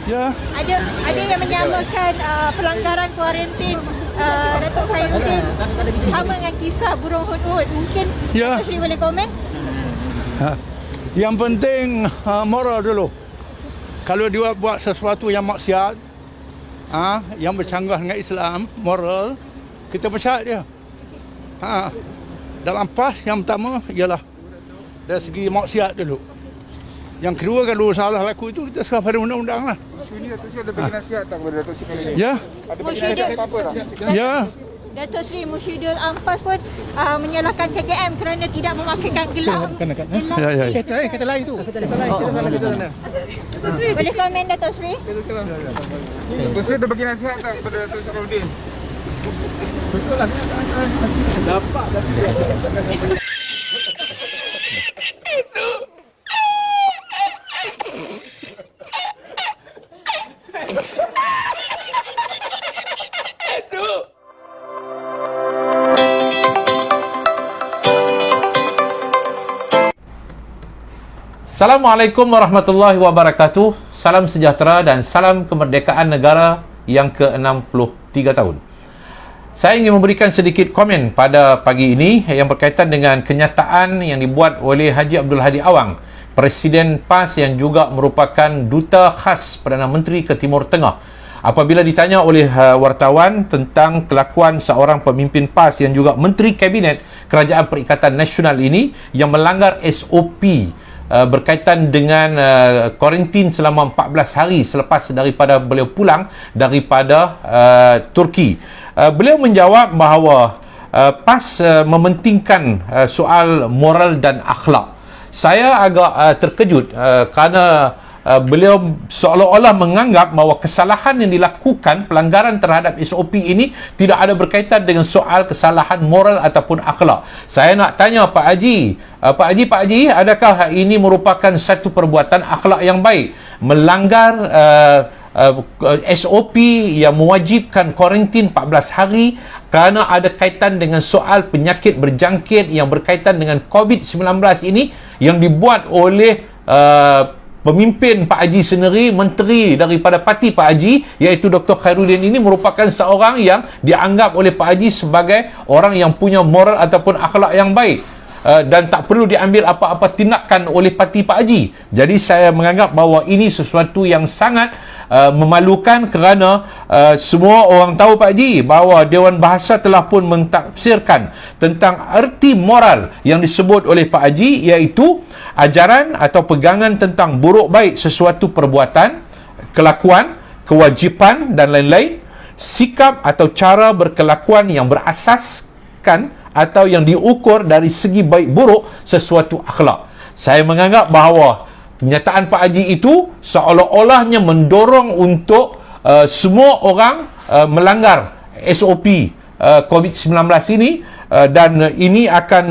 Ya. Ada yang menyamakan pelanggaran kuarantin Datuk Khairuddin sama dengan kisah burung hudhud. Mungkin Ya. Datuk Seri boleh komen? Yang penting moral dulu. Kalau dia buat sesuatu yang maksiat, yang bercanggah dengan Islam, moral, kita pecat dia. Dalam PAS yang pertama ialah dari segi maksiat dulu. Yang kedua, kalau salah laku itu kita serah pada undang-undang lah. Ini Datuk Seri ada bagi nasihat tak kepada Datuk Seri ini? Ya. Ada bagi nasihat apa tak? Ya. Datuk Seri Mushidul Ampas pun menyalahkan KKM kerana tidak memakaikan gelang. Ya. Kata lain tu. Kata sana. Boleh komen Datuk Seri? Datuk Seri ada bagi nasihat tak kepada Datuk Khairuddin? Assalamualaikum warahmatullahi wabarakatuh. Salam sejahtera dan salam kemerdekaan negara yang ke-63 tahun. Saya ingin memberikan sedikit komen pada pagi ini yang berkaitan dengan kenyataan yang dibuat oleh Haji Abdul Hadi Awang, Presiden PAS yang juga merupakan duta khas Perdana Menteri ke Timur Tengah. Apabila ditanya oleh wartawan tentang kelakuan seorang pemimpin PAS yang juga Menteri Kabinet Kerajaan Perikatan Nasional ini yang melanggar SOP berkaitan dengan kuarantin selama 14 hari selepas daripada beliau pulang daripada Turki. Beliau menjawab bahawa PAS mementingkan soal moral dan akhlak. Saya agak terkejut kerana beliau seolah-olah menganggap bahawa kesalahan yang dilakukan, pelanggaran terhadap SOP ini tidak ada berkaitan dengan soal kesalahan moral ataupun akhlak. Saya nak tanya Pak Haji, adakah ini merupakan satu perbuatan akhlak yang baik? Melanggar SOP yang mewajibkan kuarantin 14 hari kerana ada kaitan dengan soal penyakit berjangkit yang berkaitan dengan COVID-19 ini yang dibuat oleh pemimpin Pak Haji sendiri, menteri daripada parti Pak Haji, iaitu Dr. Khairuddin ini merupakan seorang yang dianggap oleh Pak Haji sebagai orang yang punya moral ataupun akhlak yang baik. Dan tak perlu diambil apa-apa tindakan oleh parti Pak Haji. Jadi saya menganggap bahawa ini sesuatu yang sangat memalukan kerana semua orang tahu Pak Haji bahawa Dewan Bahasa telah pun mentafsirkan tentang erti moral yang disebut oleh Pak Haji, iaitu ajaran atau pegangan tentang buruk baik sesuatu perbuatan, kelakuan, kewajipan dan lain-lain, sikap atau cara berkelakuan yang berasaskan atau yang diukur dari segi baik buruk sesuatu akhlak. Saya menganggap bahawa kenyataan Pak Haji itu seolah-olahnya mendorong untuk semua orang melanggar SOP COVID-19 ini, dan ini akan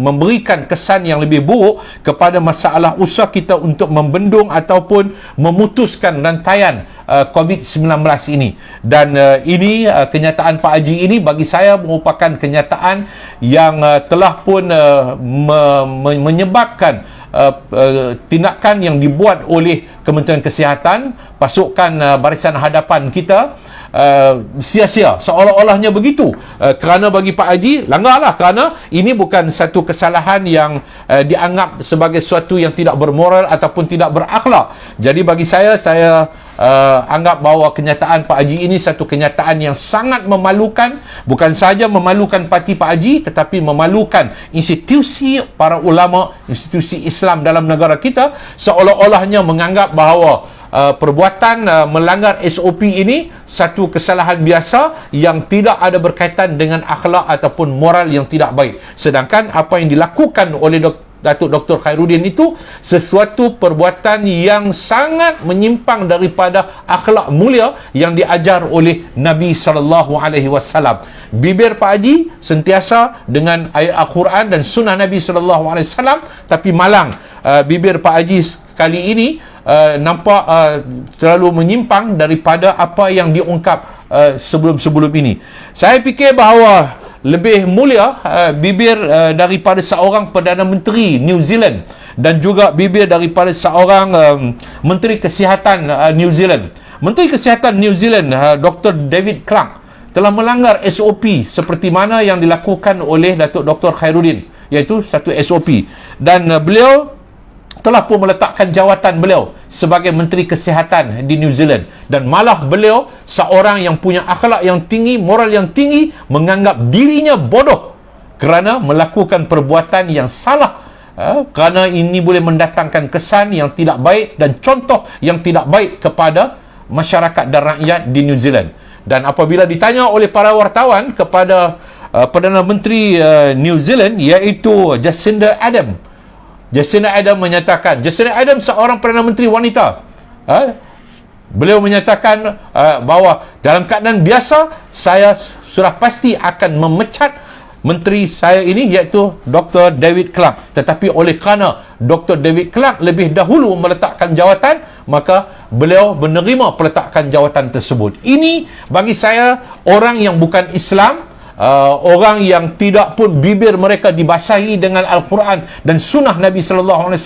memberikan kesan yang lebih buruk kepada masalah usaha kita untuk membendung ataupun memutuskan rantaian COVID-19 ini. Dan ini kenyataan Pak Haji ini bagi saya merupakan kenyataan yang telah pun menyebabkan tindakan yang dibuat oleh Kementerian Kesihatan, pasukan Barisan Hadapan kita, sia-sia, seolah-olahnya begitu. Kerana bagi Pak Haji, langgarlah, kerana ini bukan satu kesalahan yang dianggap sebagai sesuatu yang tidak bermoral ataupun tidak berakhlak. Jadi bagi saya anggap bahawa kenyataan Pak Haji ini satu kenyataan yang sangat memalukan. Bukan sahaja memalukan parti Pak Haji, tetapi memalukan institusi para ulama, institusi Islam dalam negara kita, seolah-olahnya menganggap bahawa perbuatan melanggar SOP ini satu kesalahan biasa yang tidak ada berkaitan dengan akhlak ataupun moral yang tidak baik. Sedangkan apa yang dilakukan oleh Datuk Dr. Khairuddin itu sesuatu perbuatan yang sangat menyimpang daripada akhlak mulia yang diajar oleh Nabi SAW. Bibir Pak Haji sentiasa dengan ayat Al-Quran dan sunnah Nabi SAW, tapi malang bibir Pak Haji kali ini nampak terlalu menyimpang daripada apa yang diungkap sebelum-sebelum ini. Saya fikir bahawa lebih mulia bibir daripada seorang Perdana Menteri New Zealand dan juga bibir daripada seorang Menteri Kesihatan New Zealand. Menteri Kesihatan New Zealand Dr. David Clark telah melanggar SOP seperti mana yang dilakukan oleh Datuk Dr. Khairuddin, iaitu satu SOP, dan beliau telah pun meletakkan jawatan beliau sebagai Menteri Kesihatan di New Zealand, dan malah beliau seorang yang punya akhlak yang tinggi, moral yang tinggi, menganggap dirinya bodoh kerana melakukan perbuatan yang salah, kerana ini boleh mendatangkan kesan yang tidak baik dan contoh yang tidak baik kepada masyarakat dan rakyat di New Zealand. Dan apabila ditanya oleh para wartawan kepada Perdana Menteri New Zealand, iaitu Jacinda Ardern menyatakan, Jacinda Ardern seorang Perdana Menteri wanita, beliau menyatakan bahawa dalam keadaan biasa saya sudah pasti akan memecat menteri saya ini, iaitu Dr. David Clark, tetapi oleh kerana Dr. David Clark lebih dahulu meletakkan jawatan, maka beliau menerima peletakan jawatan tersebut. Ini bagi saya orang yang bukan Islam, orang yang tidak pun bibir mereka dibasahi dengan Al-Quran dan sunnah Nabi SAW,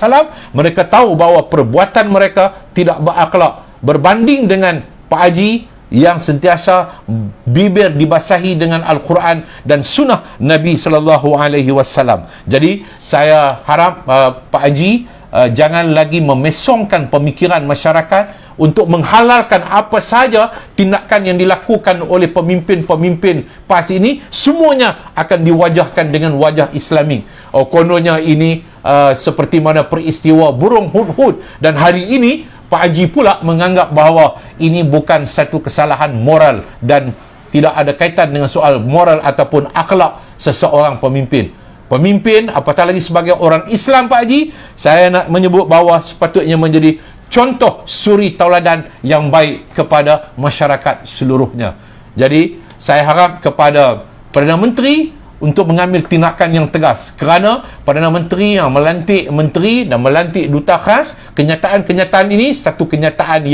mereka tahu bahawa perbuatan mereka tidak berakhlak, berbanding dengan Pak Haji yang sentiasa bibir dibasahi dengan Al-Quran dan sunnah Nabi SAW. Jadi saya harap Pak Haji jangan lagi memesongkan pemikiran masyarakat untuk menghalalkan apa saja tindakan yang dilakukan oleh pemimpin-pemimpin PAS ini, semuanya akan diwajahkan dengan wajah Islami. Kononnya ini seperti mana peristiwa burung hud-hud, dan hari ini Pak Haji pula menganggap bahawa ini bukan satu kesalahan moral dan tidak ada kaitan dengan soal moral ataupun akhlak seseorang pemimpin. Pemimpin, apatah lagi sebagai orang Islam, Pak Haji, saya nak menyebut bahawa sepatutnya menjadi contoh suri tauladan yang baik kepada masyarakat seluruhnya. Jadi saya harap kepada Perdana Menteri untuk mengambil tindakan yang tegas, kerana Perdana Menteri yang melantik menteri dan melantik duta khas, kenyataan-kenyataan ini satu kenyataan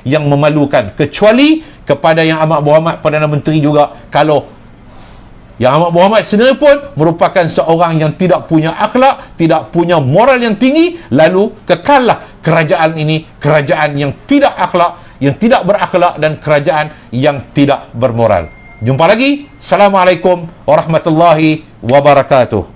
yang memalukan, kecuali kepada Yang Amat Berhormat Perdana Menteri juga, kalau Yang Amat Berhormat sendiri pun merupakan seorang yang tidak punya akhlak, tidak punya moral yang tinggi, lalu kekallah kerajaan ini kerajaan yang tidak akhlak, yang tidak berakhlak, dan kerajaan yang tidak bermoral. Jumpa lagi. Assalamualaikum warahmatullahi wabarakatuh.